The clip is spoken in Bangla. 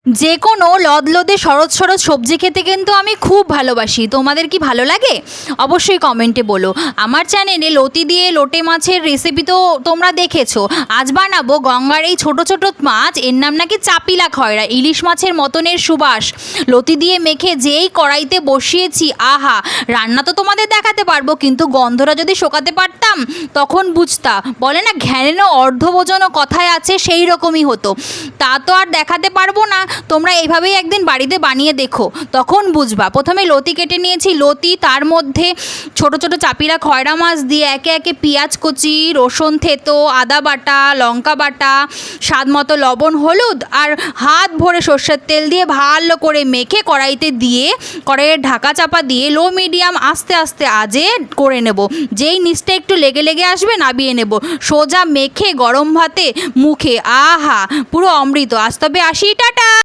যে কোনো লদলদে শরৎ শরৎ সবজি খেতে কিন্তু আমি খুব ভালোবাসি। তোমাদের কি ভালো লাগে? অবশ্যই কমেন্টে বলো। আমার চ্যানেলে লতি দিয়ে লোটে মাছের রেসিপি তো তোমরা দেখেছো। আজ বানাবো গঙ্গার এই ছোট ছোট মাছ, এর নাম নাকি চাপিলা খয়রা, ইলিশ মাছের মতনের সুবাস। লতি দিয়ে মেখে যেই কড়াইতে বসিয়েছি, আহা! রান্না তো তোমাদের দেখাতে পারবো, কিন্তু গন্ধটা যদি শোকাতে পারতাম তখন বুঝতা। বলে না ঘ্যানেনো অর্ধভোজনও কথায় আছে, সেই রকমই হতো। তা তো আর দেখাতে পারবো না, তোমরা এইভাবেই একদিন বাড়িতে বানিয়ে দেখো, তখন বুঝবা। প্রথমে লতি কেটে নিয়েছি, লতি তার মধ্যে ছোট ছোট চাপিলা খয়রা মাছ দিয়ে একে একে পেঁয়াজ কুচি, রসুন থেতো, আদা বাটা, লঙ্কা বাটা, স্বাদ মতো লবণ, হলুদ আর হাত ভরে সর্ষের তেল দিয়ে ভালো করে মেখে কড়াইতে দিয়ে কড়াইয়ের ঢাকা চাপা দিয়ে লো মিডিয়াম আস্তে আস্তে আজে করে নেব। যেই নিচটা একটু লেগে লেগে আসবে নাবিয়ে নেব। সোজা মেখে গরম ভাতে মুখে, আহা! পুরো অমৃত। আজ তবে আসি, টাটা।